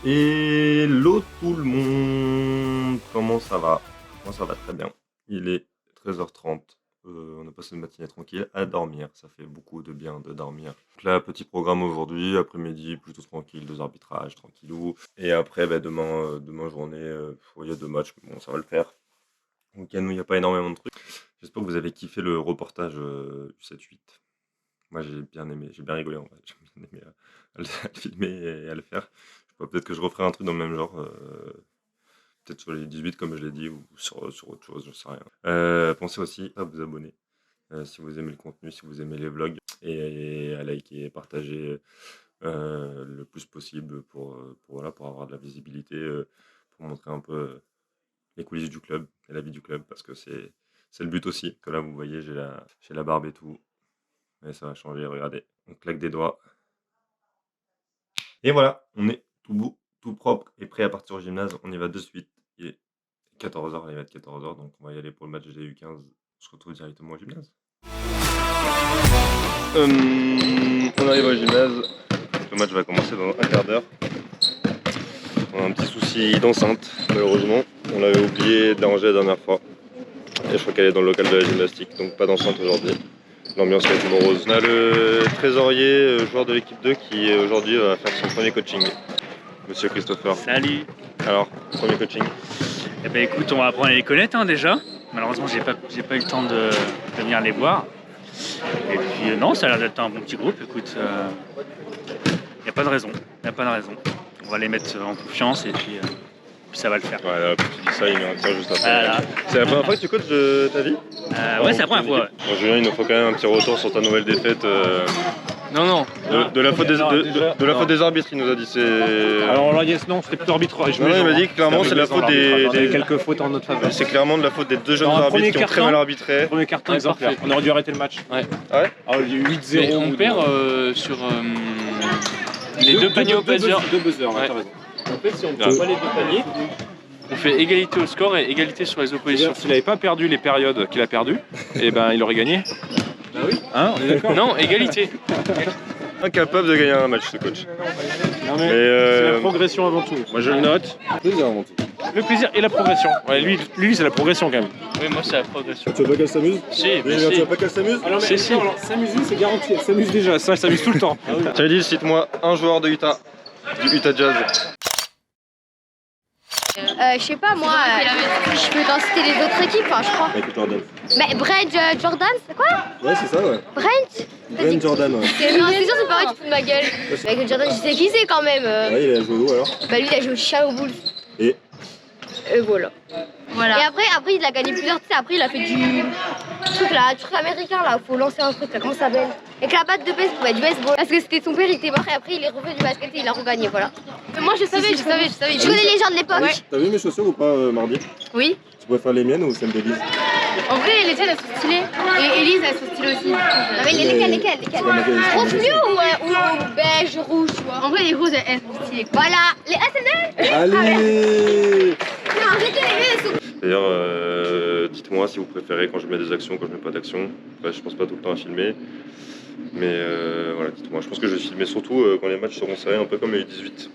Hello tout le monde, comment ça va? Moi ça va très bien. Il est 13h30, on a passé une matinée tranquille à dormir, ça fait beaucoup de bien de dormir. Donc là, petit programme aujourd'hui, après-midi plutôt tranquille, 2 arbitrages tranquillou. Et après, demain journée, il y a 2 matchs, mais bon ça va le faire. Week-end où il n'y a pas énormément de trucs. J'espère que vous avez kiffé le reportage du 7-8. Moi j'ai bien aimé, j'ai bien rigolé en vrai, j'ai bien aimé à le filmer et à le faire. Peut-être que je referai un truc dans le même genre, peut-être sur les 18 comme je l'ai dit, ou sur autre chose, je sais rien. Pensez aussi à vous abonner si vous aimez le contenu, si vous aimez les vlogs, et à liker et partager le plus possible voilà, pour avoir de la visibilité, pour montrer un peu les coulisses du club et la vie du club, parce que c'est le but aussi. Que là, vous voyez, j'ai la barbe et tout, et ça va changer, regardez, on claque des doigts. Et voilà, on est tout beau, tout propre et prêt à partir au gymnase. On y va de suite. Il est 14h, il va être 14h, donc on va y aller pour le match des U15. On se retrouve directement au gymnase. On arrive au gymnase. Le match va commencer dans un quart d'heure. On a un petit souci d'enceinte, malheureusement. On l'avait oublié de l'arranger la dernière fois. Et je crois qu'elle est dans le local de la gymnastique, donc pas d'enceinte aujourd'hui. L'ambiance va être morose. On a le trésorier, joueur de l'équipe 2, qui aujourd'hui va faire son premier coaching. Monsieur Christopher. Salut. Alors, premier coaching. Eh ben écoute, on va apprendre à les connaître déjà. Malheureusement, j'ai pas eu le temps de venir les voir. Et puis non, ça a l'air d'être un bon petit groupe. Écoute, y a pas de raison. On va les mettre en confiance et puis ça va le faire. Ouais, là, tu dis ça, il met un tir juste après. Voilà. C'est la première fois que tu coaches de ta vie? Ouais, c'est la première fois. Ouais. Bon, Julien, il nous faut quand même un petit retour sur ta nouvelle défaite. Non. De la faute des arbitres, il nous a dit. Alors là, yes, non, c'était plutôt arbitrage. Non, il m'a dit que clairement c'est la faute des quelques fautes en notre faveur. C'est clairement de la faute des deux jeunes arbitres qui ont très mal arbitré. Premier carton exemplaire. On aurait dû arrêter le match. Ouais. Ah, il y a eu 8-0. On perd sur les deux paniers au buzzer. Deux buzzers, ouais, t'as raison. En fait, si on ne perd pas les deux paniers, on fait égalité au score et égalité sur les oppositions. S'il n'avait pas perdu les périodes qu'il a perdues, eh ben, il aurait gagné. Bah oui. Hein, on est d'accord? Non, égalité. Incapable de gagner un match, ce coach. Non, mais c'est la progression avant tout. Moi, je le note. Plaisir avant tout. Le plaisir et la progression. Ouais, lui c'est la progression quand même. Oui, moi c'est la progression. Tu veux pas qu'elle s'amuse? Si, mais Tu si. veux pas qu'elle s'amuse? Ah non, mais Si. alors, s'amuser, c'est garanti. Elle s'amuse déjà. Ça, elle s'amuse tout le temps. Tu as dit, cite-moi un joueur de Utah, du Utah Jazz. Je sais pas, moi, je peux t'en citer les autres équipes, hein, je crois. Michael Jordan. Mais Brent Jordan, c'est quoi? Ouais, c'est ça, ouais. Brent? Brent Jordan, ouais. Non, c'est sûr, c'est pareil, tu te fous de ma gueule. Michael Jordan, je sais qui c'est quand même. Ouais, il a joué où alors? Bah lui, il a joué au Chicago Bulls. Et Voilà. Et après, il a gagné plusieurs, tu sais, après, il a fait du truc américain, là, faut lancer un truc, là, comment ça s'appelle? Avec la batte de baseball, ouais, du baseball. Parce que c'était son père, il était mort, et après, il est revenu du basket et il a regagné, voilà. Moi, je savais. Je connais les gens de l'époque. Ouais. t'as vu mes chaussures ou pas mardi? Oui. Tu préfères les miennes ou celles d'Elise? En vrai, les tiennes, elles sont stylées. Et Elise, elles sont stylées aussi. Non, mais lesquelles? Rose fluo ou beige, rouge, tu vois? En vrai, les roses, elles sont stylées. Voilà. Les SNL. Allez! Non, arrêtez, les miennes, elles sont... D'ailleurs, dites-moi si vous préférez quand je mets des actions, quand je mets pas d'actions. Après, je pense pas tout le temps à filmer. Mais voilà, dites-moi. Je pense que je vais filmer surtout quand les matchs seront serrés, un peu comme les U18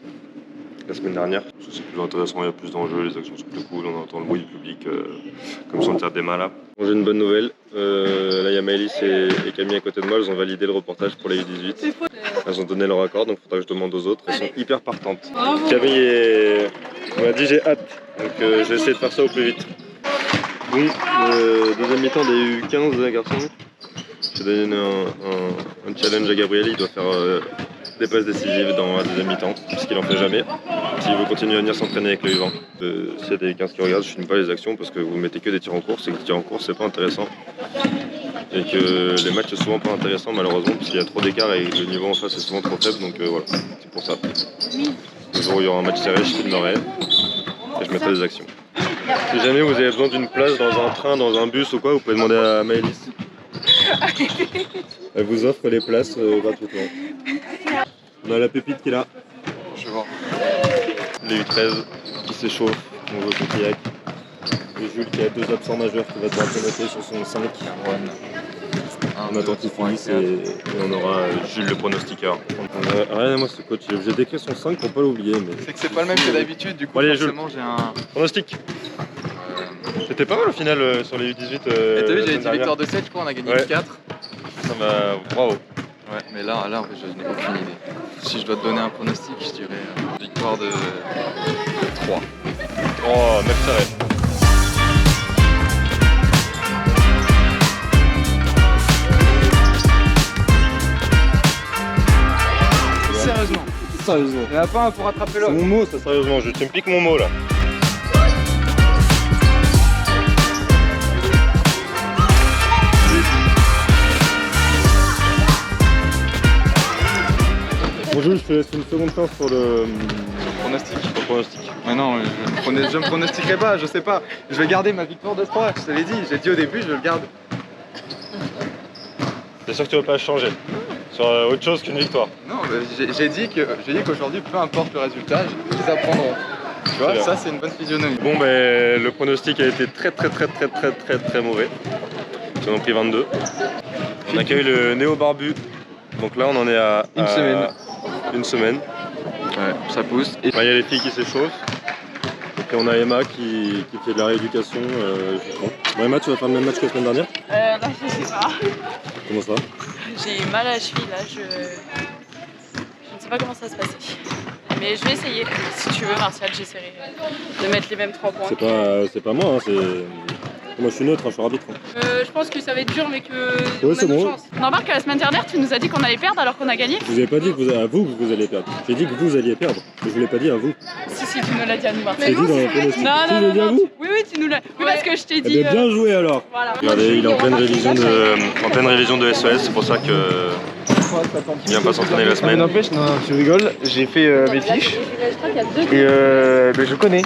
la semaine dernière. Parce que c'est plus intéressant, il y a plus d'enjeux, les actions sont plus cool, on entend le bruit du public, comme sur le terre des Malas. Bon, j'ai une bonne nouvelle. Là, il y a Maëlys et Camille à côté de moi, elles ont validé le reportage pour les U18. Elles ont donné leur accord, donc il faudra que je demande aux autres. Elles sont hyper partantes. Camille on m'a dit j'ai hâte, donc je vais essayer de faire ça au plus vite. Bon, deuxième mi-temps des U15 garçons. J'ai donné un challenge à Gabriel, il doit faire des passes décisives dans la deuxième mi-temps, puisqu'il en fait jamais. S'il veut continuer à venir s'entraîner avec le U20. S'il y a des U15 qui regardent, je filme pas les actions parce que vous mettez que des tirs en course et que les tirs en course c'est pas intéressant. Et que les matchs sont souvent pas intéressants malheureusement, puisqu'il y a trop d'écart et que le niveau en face est souvent trop faible, donc voilà, c'est pour ça. Le jour où il y aura un match serré, je filmerai et je mettrai des actions. Si jamais vous avez besoin d'une place dans un train, dans un bus ou quoi, vous pouvez demander à Maëlys. Elle vous offre les places gratuitement. On a la pépite qui est là. Je vois. Les U13 qui s'échauffent, on joue au Coquillac. Et Jules qui a 2 absents majeurs qui va devoir noter sur son 5. On attend qu'il finisse Et on aura Jules le pronostiqueur. Rien à moi, ce coach. J'ai décrit son 5 pour pas l'oublier. Mais... C'est que c'est pas le même que d'habitude, du coup, Allez, forcément, j'ai un. Pronostic. C'était pas mal au final sur les U18. Et t'as vu, j'avais dit victoire de 7, je crois, on a gagné 4. Ça m'a. Bravo. Ouais, mais là, en vrai, je n'ai aucune idée. Si je dois te donner un pronostic, je dirais victoire de 3. Oh, même serré. Sérieusement. Il y en a pas un pour rattraper C'est l'autre. mon mot, ça. Sérieusement, tu me piques mon mot là. Bonjour, je te laisse une seconde chance pour le Pronostic. Pronostic. Mais non, je me pronostiquerai pas, je sais pas. Je vais garder ma victoire de 3, je te l'ai dit. J'ai dit au début, je le garde. T'es sûr que tu vas pas changer sur autre chose qu'une victoire? Non, j'ai dit qu'aujourd'hui, peu importe le résultat, ils apprendront. Tu vois, ça c'est une bonne physionomie. Bon, ben le pronostic a été très mauvais. Ils en ont pris 22. On accueille le Néo Barbu. Donc là, on en est à Une semaine. Une semaine. Ouais, ça pousse. Il y a les filles qui s'échauffent. Et puis on a Emma qui fait de la rééducation. Justement. Bon, Emma, tu vas faire le même match que la semaine dernière? Là, je sais pas. Comment ça? J'ai mal à la cheville, là. Je ne sais pas comment ça va se passer. Mais je vais essayer. Si tu veux, Martial, j'essaierai de mettre les mêmes 3 points. C'est pas moi, hein, c'est... Moi je suis neutre, hein, je suis arbitre. Je pense que ça va être dur, mais que Ouais, on c'est a nos bon. chances. On remarque que la semaine dernière, tu nous as dit qu'on allait perdre alors qu'on a gagné. Je vous ai pas dit que vous alliez perdre. J'ai dit que vous alliez perdre. Mais je vous l'ai pas dit à vous. Si, tu nous l'as dit à nous, J'ai Martial. dit dans le pronostic. Non, Tu l'as dit à vous? Oui, tu nous l'as. Oui, parce que je t'ai Eh dit. bien, bien joué alors. Voilà. Regardez, il est en pleine révision de SES. C'est pour ça que il vient pas s'entraîner la semaine. N'empêche, non, tu rigoles, j'ai fait mes fiches et je connais.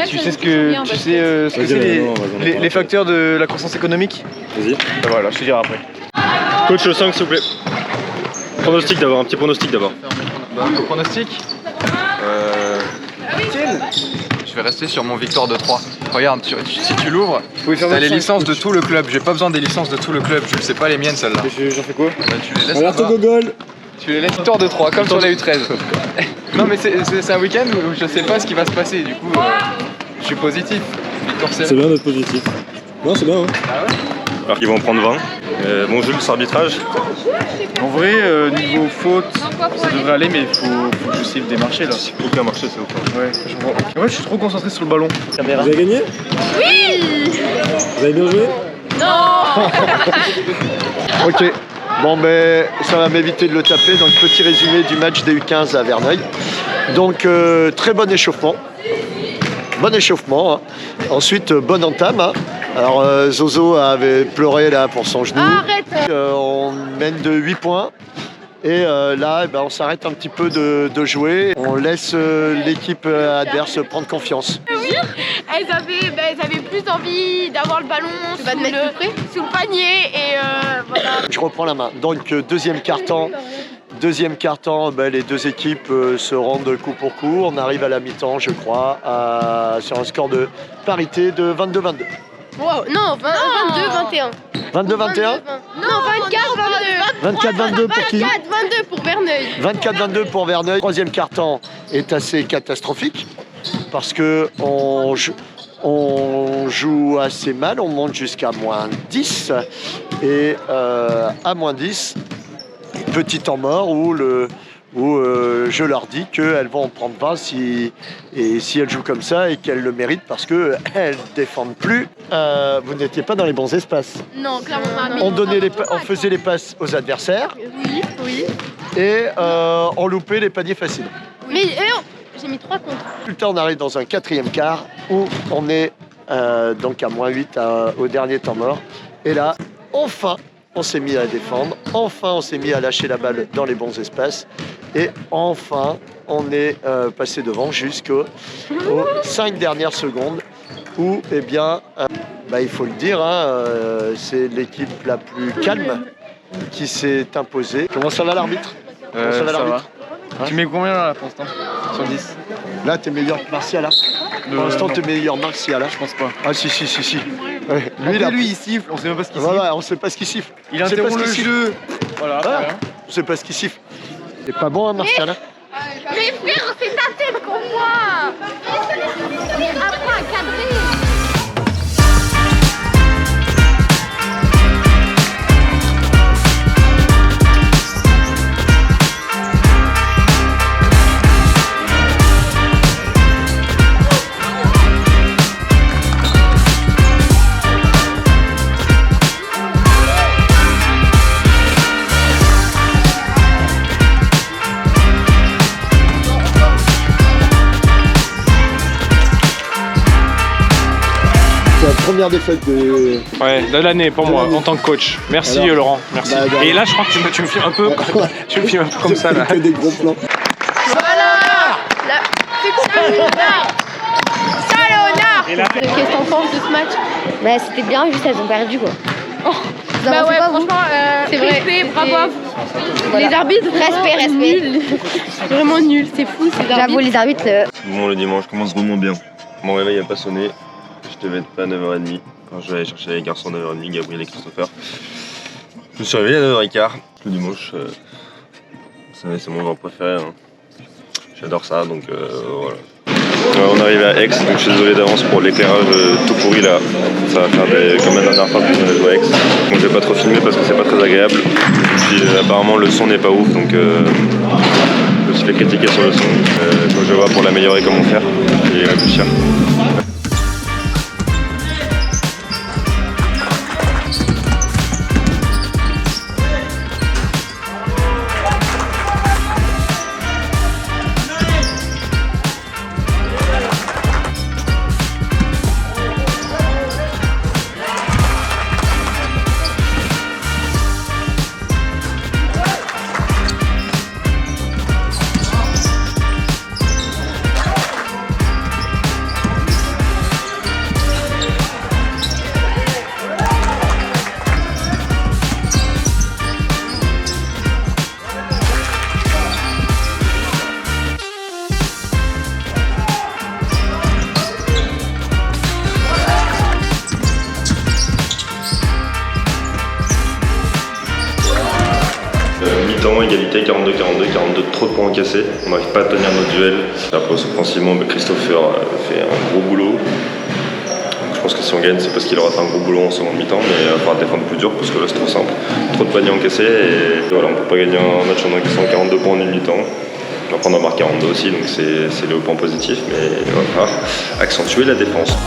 Tu sais ce que Vas-y, c'est non, vas-y, les facteurs de la croissance économique. Vas-y. Voilà, je te dirai après. Coach le 5 s'il vous plaît. Pronostic d'abord, un petit pronostic d'abord. Un pronostic Je vais rester sur mon victoire de 3. Regarde, si tu l'ouvres, t'as les licences de tout le club. J'ai pas besoin des licences de tout le club. Je ne sais pas les miennes celles-là. J'en fais quoi? Tu les laisses Regarde ton là-bas. gogol. Tu les laisses victoire de 3, comme sur la U13. Non mais c'est un week-end où je sais pas ce qui va se passer. Du coup, je suis positif. Victoire C'est serrée. bien d'être positif. Non, c'est bien. Hein. Alors qu'ils vont en prendre 20. Bon Jules, c'est arbitrage. En vrai, niveau faute, ça devrait aller, mais il faut que j'essaie de démarcher là. Aucun marché, c'est aucun. Ouais, en fait, je suis trop concentré sur le ballon. Vous avez gagné? Oui. Vous avez bien joué? Ok, bon ben ça va m'éviter de le taper, donc petit résumé du match des U15 à Verneuil. Donc très bon échauffement, hein. Ensuite bonne entame, hein. Alors Zozo avait pleuré là pour son genou. Arrête. On mène de 8 points. Et là, on s'arrête un petit peu de jouer. On laisse l'équipe adverse prendre confiance. Elles avaient plus envie d'avoir le ballon sous le panier et voilà. Je reprends la main. Donc deuxième quart-temps, les deux équipes se rendent coup pour coup. On arrive à la mi-temps, je crois, sur un score de parité de 22-22. Wow, non, 22-21. 22-21 Non, 24-22. 24-22 pour qui? 24-22 pour Verneuil. 24-22 pour Verneuil. Troisième quart-temps est assez catastrophique parce que on joue assez mal, on monte jusqu'à moins 10 et à moins 10, petit temps mort où je leur dis qu'elles vont en prendre 20 si elles jouent comme ça et qu'elles le méritent parce qu'elles ne défendent plus. Vous n'étiez pas dans les bons espaces. Non, clairement pas. On faisait les passes aux adversaires Oui. et on loupait les paniers faciles. Mais j'ai mis 3 contre. Résultat, on arrive dans un quatrième quart où on est donc à moins 8 au dernier temps mort. Et là, enfin, on s'est mis à défendre. Enfin, on s'est mis à lâcher la balle dans les bons espaces. Et enfin, on est passé devant jusqu'aux 5 dernières secondes où, eh bien, il faut le dire, hein, c'est l'équipe la plus calme qui s'est imposée. Comment ça va l'arbitre? Comment ça va l'arbitre? Tu mets combien là pour l'instant? Sur 10? Là, t'es meilleur que Martial. Pour l'instant, t'es meilleur Martial. Je pense pas. Ah si. Ouais. Lui, il siffle, on sait même pas ce qu'il siffle. Voilà, on sait pas ce qu'il siffle. Il interrompt le jeu. Voilà, Voilà. On sait pas ce qu'il siffle. C'est pas bon, hein, Martial. Mais frère, c'est ta tête comme moi. Apprends à cadrer. Première défaite de... Ouais, de l'année pour moi, en tant que coach. Merci Alors, Laurent, merci. bah, Et là, je crois que tu me filmes un peu, tu me filmes un peu comme ça là. Que des gros plans. C'est coupé. Ça, Léonard. Et là, Qu'est-ce que t'en penses de ce match? Bah c'était bien, juste elles ont perdu quoi. Bah ouais, franchement, C'est vrai, respect, bravo à vous. Voilà. Les arbitres, Respect. nul. Vraiment nul, c'est fou ces J'avoue arbitres. les arbitres. Bon, le dimanche commence vraiment bien. Mon réveil n'a pas sonné. Je devais être pas à 9h30 quand je vais aller chercher les garçons à 9h30, Gabriel et Christopher. Je me suis réveillé à 9h15. Le dimanche, c'est mon jour préféré. Hein. J'adore ça, donc voilà. On arrive à Aix, donc je suis désolé d'avance pour l'éclairage tout pourri là. Ça va faire comme la dernière fois que on a joué à Aix. Donc je vais pas trop filmer parce que c'est pas très agréable. Puis apparemment le son n'est pas ouf, donc je me suis fait critiquer sur le son. Donc je vais voir pour l'améliorer comment faire et réfléchir. Mi-temps, égalité 42-42, 42 trop de points encaissés. On n'arrive pas à tenir notre duel. Après, offensivement, Christopher fait un gros boulot. Donc, je pense que si on gagne, c'est parce qu'il aura fait un gros boulot en seconde mi-temps, mais il va falloir défendre plus dur parce que là, c'est trop simple. Trop de paniers encaissés et voilà, on ne peut pas gagner un match en encaissant 42 points en une mi-temps. Après, on en marque 42 aussi, donc c'est le point positif, mais il va falloir accentuer la défense.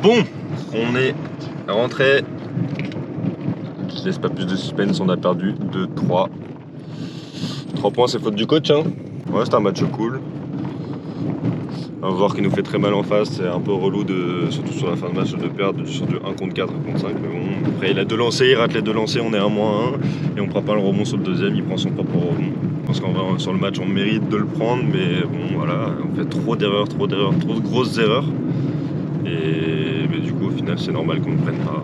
Bon, on est rentré. Je laisse pas plus de suspense, on a perdu 2-3. 3 points, c'est faute du coach. Hein. Ouais, c'est un match cool. Un joueur qui nous fait très mal en face, c'est un peu relou, surtout sur la fin de match, de perdre sur du 1 contre 4, 1 contre 5. Mais bon, après, il a 2 lancers, il rate les 2 lancers, on est à -1. Et on prend pas le rebond sur le deuxième, il prend son propre rebond. Je pense qu'en vrai, sur le match, on mérite de le prendre, mais bon, voilà, on fait trop d'erreurs, trop de grosses erreurs. Mais du coup, au final, c'est normal qu'on ne prenne pas.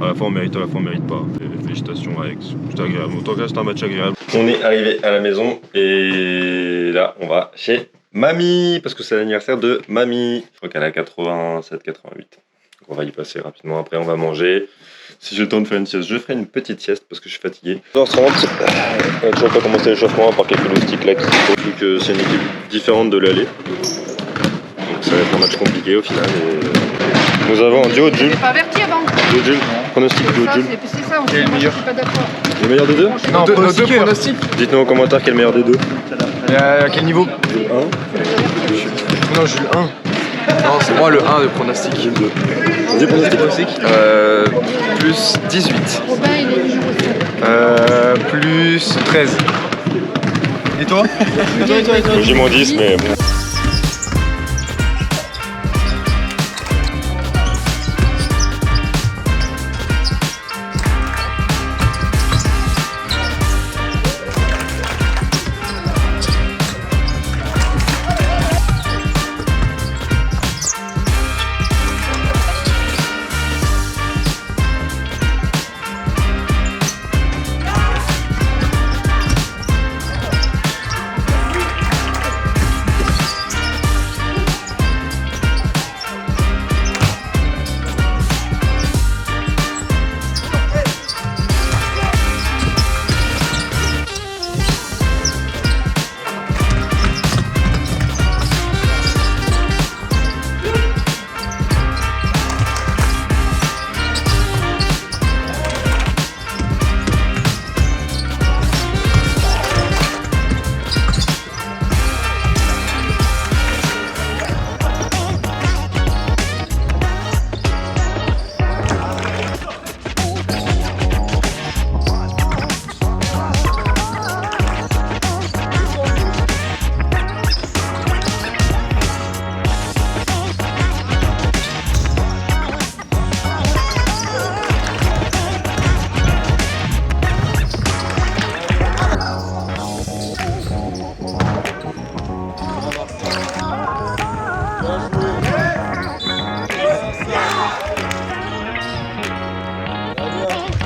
À la fois on mérite, à la fois on mérite pas. Et félicitations à Aix, c'était agréable. Autant que là, c'était un match agréable. On est arrivé à la maison et là, on va chez Mamie, parce que c'est l'anniversaire de Mamie. Je crois qu'elle a 87, 88. Donc on va y passer rapidement. Après, on va manger. Si j'ai le temps de faire une sieste, je ferai une petite sieste parce que je suis fatigué. 12h30, on n'a toujours pas commencé l'échauffement à part quelques loustiques là qui sont vu que c'est une équipe différente de l'aller. Donc ça va être un match compliqué au final. Et nous avons un duo de Jules. Pas averti avant. Duo de Jules. pronostic de Jules. C'est ça, on Quel est le meilleur? suis pas d'accord. Le meilleur des deux? Non, nos deux pronostics. Dites-nous en commentaire quel est le meilleur des deux. À quel niveau? Jules 1. Non, Jules 1. Non, c'est moi le 1 de pronostic. Jules 2. Vas-y, pronostic. Plus 18. Robin, il est numéro 7. Plus 13. Et toi? J'ai moins 10, mais bon.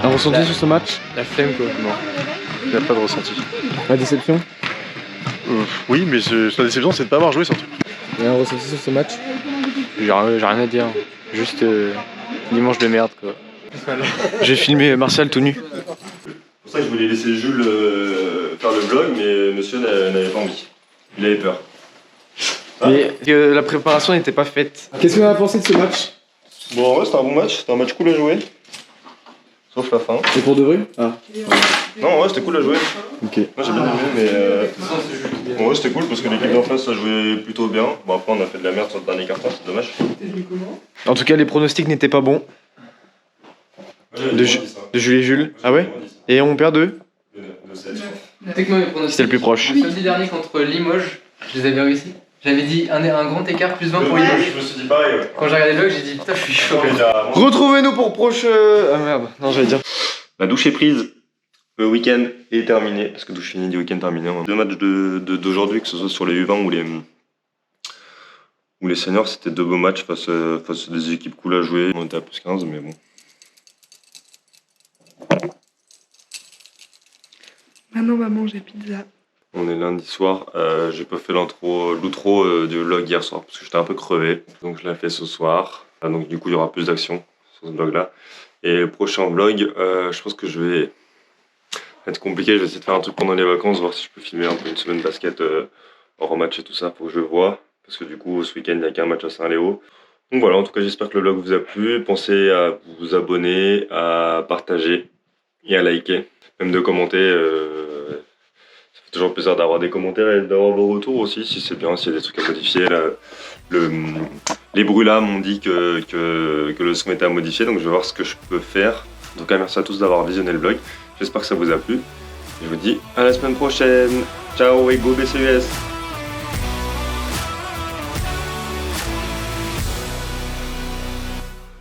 Un ressenti sur ce match? La flemme quoi. Non, il n'y a pas de ressenti. La déception? Oui, mais la déception, c'est de ne pas avoir joué surtout. Et un ressenti sur ce match? J'ai rien à dire. Juste dimanche de merde quoi. J'ai filmé Martial tout nu. C'est pour ça que je voulais laisser Jules faire le vlog, mais monsieur n'avait pas envie. Il avait peur. Mais la préparation n'était pas faite. Qu'est-ce que vous avez pensé de ce match? Bon, en vrai, c'était un bon match. C'était un match cool à jouer. Sauf la fin. Et pour de vrai? Ah. Non, en vrai, c'était cool à jouer. Ok. Moi, j'ai bien aimé, mais. En vrai, c'était cool parce que l'équipe d'en face, ça jouait plutôt bien. Bon, après, on a fait de la merde sur le dernier carton, c'est dommage. En tout cas, les pronostics n'étaient pas bons. De Jules et Jules. Ah ouais? Et on perd 2? Techniquement, mes pronostics. C'était le plus proche. Le samedi dernier contre Limoges, je les avais réussi. J'avais dit un grand écart plus 20 pour Limoges. Je me suis dit pareil, ouais. Quand j'ai regardé le vlog, j'ai dit putain, je suis chaud. Retrouvez-nous pour proche. Ah merde, non, j'allais dire. La douche est prise. Le week-end est terminé. Parce que douche finie du week-end terminé. Deux matchs d'aujourd'hui, que ce soit sur les U20 ou les seniors, c'était deux beaux matchs face à des équipes cool à jouer. On était à plus 15, mais bon. Maintenant, on va manger pizza. On est lundi soir, j'ai pas fait l'outro du vlog hier soir parce que j'étais un peu crevé, donc je l'ai fait ce soir. Donc du coup il y aura plus d'action sur ce vlog là. Et le prochain vlog, je pense que je vais être compliqué, je vais essayer de faire un truc pendant les vacances, voir si je peux filmer un peu une semaine basket hors match et tout ça, faut que je le vois. Parce que du coup ce week-end il n'y a qu'un match à Saint-Léo. Donc voilà, en tout cas j'espère que le vlog vous a plu. Pensez à vous abonner, à partager et à liker, même de commenter. C'est toujours plaisir d'avoir des commentaires et d'avoir vos retours aussi, si c'est bien, s'il y a des trucs à modifier. Là, les brûlas m'ont dit que le son était à modifier, donc je vais voir ce que je peux faire. En tout cas, merci à tous d'avoir visionné le vlog. J'espère que ça vous a plu. Je vous dis à la semaine prochaine. Ciao et go BCUS!